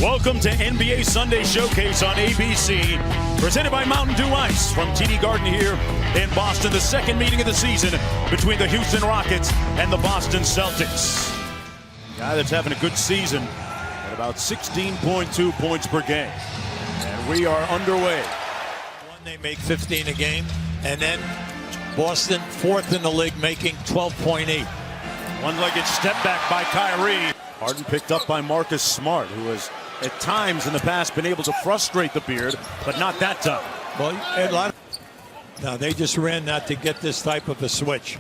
Welcome to NBA Sunday Showcase on ABC, presented by Mountain Dew Ice from TD Garden here in Boston. The second meeting of the season between the Houston Rockets and the Boston Celtics. Guy that's having a good season at about 16.2 points per game. And we are underway. They make 15 a game, and then Boston fourth in the league, making 12.8. One-legged step back by Kyrie. Harden picked up by Marcus Smart, who has at times in the past been able to frustrate the Beard, but not that time. Well, now they just ran that to get this type of a switch.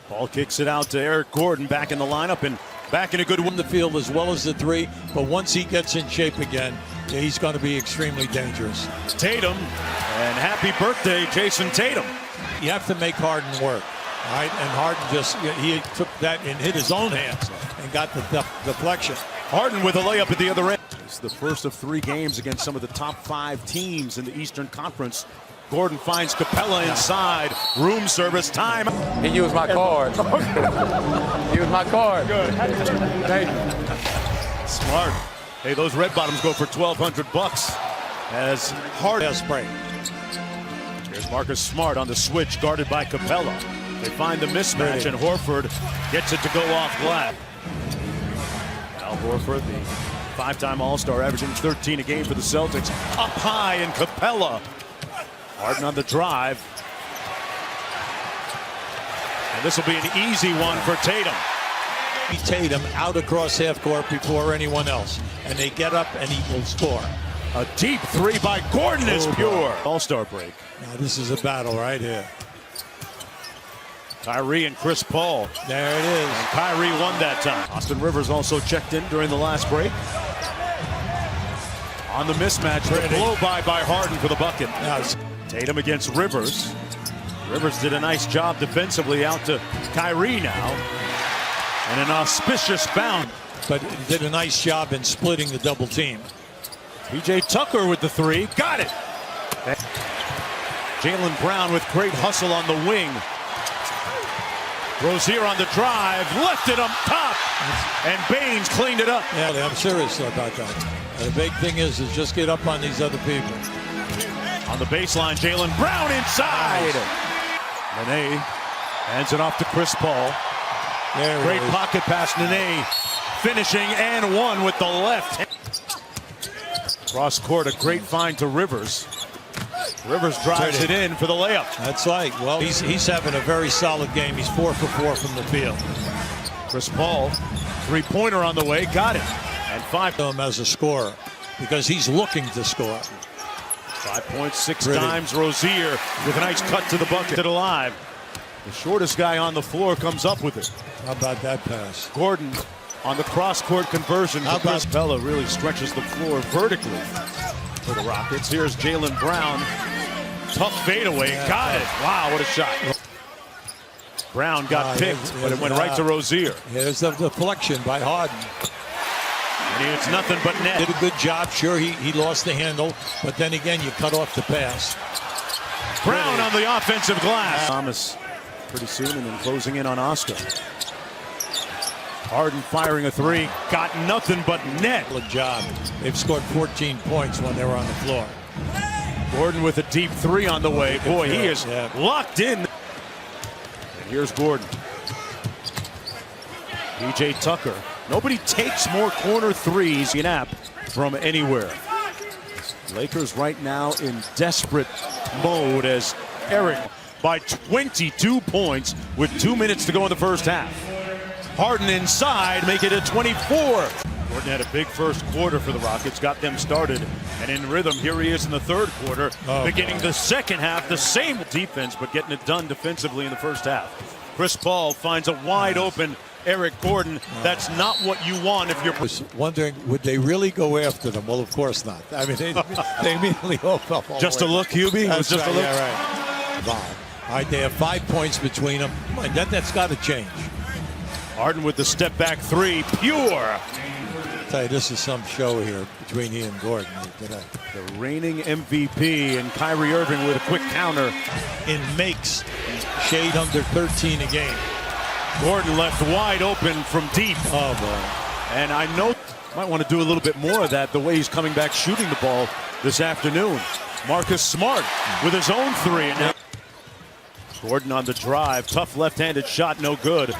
Ball kicks it out to Eric Gordon, back in the lineup and back in a good one. The field as well as the three, but once he gets in shape again, he's going to be extremely dangerous. Tatum, and happy birthday, Jason Tatum. You have to make Harden work, all right? And Harden he took that and hit his own hands and got the deflection. Harden with a layup at the other end. It's the first of 3 games against some of the top 5 teams in the Eastern Conference. Gordon finds Capella inside. Room service time. He used my card. He used my card. Good. Thank you. Smart. Hey, those red bottoms go for $1,200 as Harden break. Here's Marcus Smart on the switch, guarded by Capella. They find the mismatch, and Horford gets it to go off glass. Al Horford, the 5-time All-Star, averaging 13 a game for the Celtics. Up high, and Capella. Harden on the drive. And this will be an easy one for Tatum. Tatum out across half court before anyone else, and they get up and he will score. A deep 3 by Gordon is pure. All-Star break. Now this is a battle right here. Kyrie and Chris Paul. There it is. And Kyrie won that time. Austin Rivers also checked in during the last break. On the mismatch, the blow by Harden for the bucket. Tatum against Rivers. Rivers did a nice job defensively, out to Kyrie now. And an auspicious bound. But did a nice job in splitting the double team. P.J. Tucker with the 3. Got it. Jaylen Brown with great hustle on the wing. Rozier on the drive. Left it up top. And Baines cleaned it up. Yeah, I'm serious about that. The big thing is just get up on these other people. On the baseline, Jaylen Brown inside. Nene hands it off to Chris Paul. Great pocket pass, Nene finishing and one with the left. Cross court, a great find to Rivers. Rivers drives it in for the layup. That's right. Well, he's having a very solid game. He's 4 for 4 from the field. Chris Paul, 3-pointer on the way, got it. And 5 to him as a scorer because he's looking to score. 5 points, 6 times. Rozier with a nice cut to the bucket. Alive. The shortest guy on the floor comes up with it. How about that pass? Gordon on the cross-court conversion. Chris Capella really stretches the floor vertically for the Rockets. Here's Jaylen Brown. Tough fadeaway. Got it. Wow, what a shot. Brown got picked, but it went right to Rozier. Here's the deflection by Harden. And it's nothing but net. Did a good job. Sure, he lost the handle, but then again, you cut off the pass. Brown on the offensive glass. Thomas pretty soon, and then closing in on Oscar. Harden firing a 3. Got nothing but net. Good job. They've scored 14 points when they were on the floor. Gordon with a deep 3 on the way. Boy, he is locked in. And here's Gordon. P.J. Tucker. Nobody takes more corner 3s in app from anywhere. Lakers right now in desperate mode as Eric by 22 points with 2 minutes to go in the first half. Harden inside, make it a 24. Gordon had a big first quarter for the Rockets, got them started, and in rhythm. Here he is in the third quarter, beginning the second half. The same defense, but getting it done defensively in the first half. Chris Paul finds a wide open Eric Gordon. That's not what you want if you're wondering, would they really go after them? Well, of course not. I mean, they immediately open up. Just a look, Hubie? That's just right, a look. Yeah, right. All right, they have 5 points between them. That's got to change. Harden with the step back 3, pure. I'll tell you, this is some show here between he and Gordon today. The reigning MVP and Kyrie Irving with a quick counter. In makes shade under 13 a game. Gordon left wide open from deep. Oh, boy. And I know Might want to do a little bit more of that the way he's coming back shooting the ball this afternoon. Marcus Smart with his own three. And now Gordon on the drive. Tough left-handed shot, no good.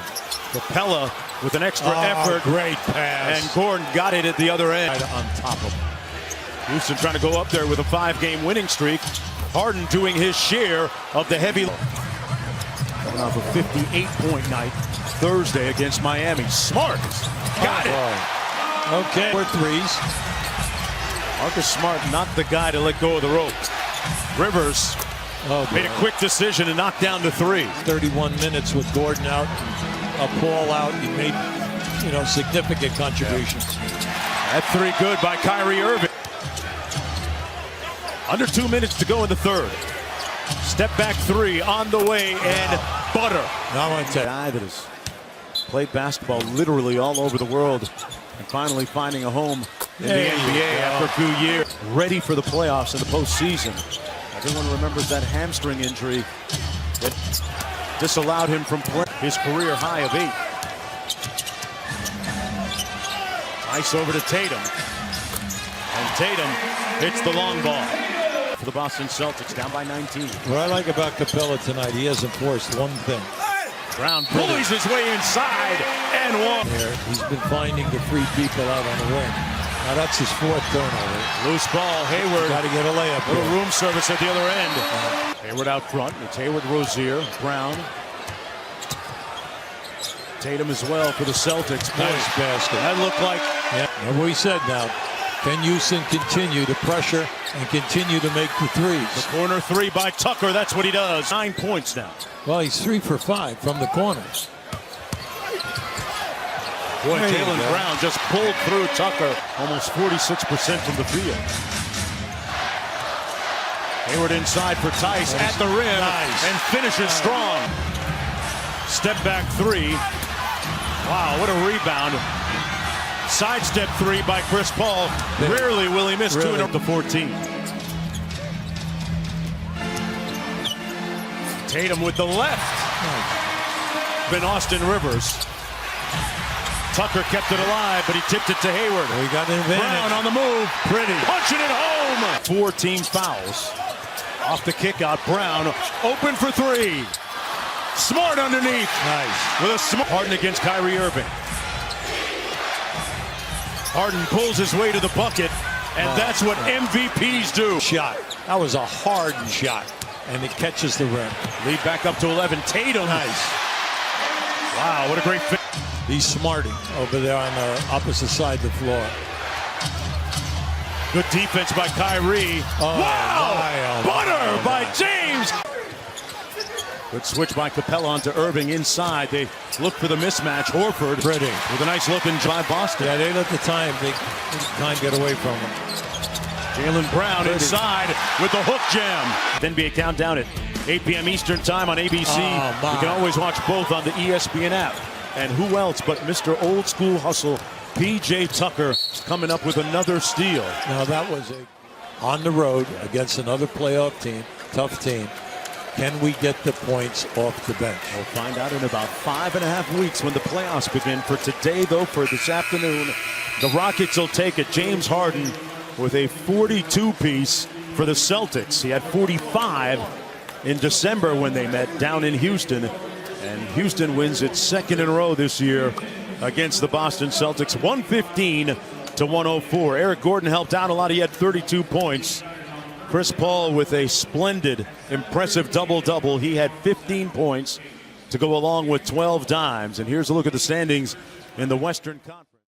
Capella with an extra effort. Great pass. And Gordon got it at the other end. Right on top of him. Houston trying to go up there with a 5-game winning streak. Harden doing his share of the heavy. Coming off a 58-point night Thursday against Miami. Smart got it. Okay. 4 threes. Marcus Smart not the guy to let go of the rope. Rivers made a quick decision to knock down the 3. 31 minutes with Gordon out, Paul out. He made, significant contributions. That 3 good by Kyrie Irving. Under 2 minutes to go in the third. Step back 3 on the way and butter. Now I tell you. Guy that has played basketball literally all over the world and finally finding a home in the NBA after a few years. Ready for the playoffs in the postseason. Everyone remembers that hamstring injury that disallowed him from playing his career high of 8. Ice over to Tatum. And Tatum hits the long ball for the Boston Celtics, down by 19. What I like about Capella tonight, he hasn't forced one thing. Brown bullies his way inside and one. He's been finding the 3 people out on the wing. Now that's his 4th turnover. Loose ball, Hayward. Got to get a layup. Little room service at the other end. Hayward out front. It's Hayward, Rozier, Brown. Tatum as well for the Celtics. Nice basket. That looked like. Yeah. And we said now, can Houston continue to pressure and continue to make the 3s? The corner 3 by Tucker. That's what he does. 9 points now. Well, he's 3 for 5 from the corners. Boy, Jaylen Brown just pulled through Tucker. Almost 46% from the field. Hayward inside for Tice at the rim. Nice. And finishes strong. Step back 3. Wow, what a rebound. Sidestep 3 by Chris Paul. Rarely will he miss 2 and up to 14. Tatum with the left. Been Austin Rivers. Tucker kept it alive, but he tipped it to Hayward. We got an advantage. Brown on the move. Pretty. Punching it home. 4 team fouls. Off the kick out. Brown open for 3. Smart underneath. Nice. With a smart. Harden against Kyrie Irving. Harden pulls his way to the bucket, and that's what MVPs do. Shot. That was a Harden shot, and it catches the rim. Lead back up to 11. Tatum. Nice. Wow, what a great fit. He's smarting over there on the opposite side of the floor. Good defense by Kyrie. Wow! Butter by James. Good switch by Capella onto Irving inside. They look for the mismatch. Horford Pretty. with a nice look in by Boston. Yeah, they let the time get away from him. Jaylen Brown inside with the hook jam. NBA countdown at 8 p.m. Eastern time on ABC. You can always watch both on the ESPN app. And who else but Mr. Old School Hustle, P.J. Tucker, coming up with another steal. Now that was on the road against another playoff team, tough team. Can we get the points off the bench? We'll find out in about 5.5 weeks when the playoffs begin. For today, though, for this afternoon, the Rockets will take it. James Harden with a 42-piece for the Celtics. He had 45 in December when they met down in Houston. And Houston wins its 2nd in a row this year against the Boston Celtics, 115-104. Eric Gordon helped out a lot. He had 32 points. Chris Paul with a splendid, impressive double-double. He had 15 points to go along with 12 dimes. And here's a look at the standings in the Western Conference.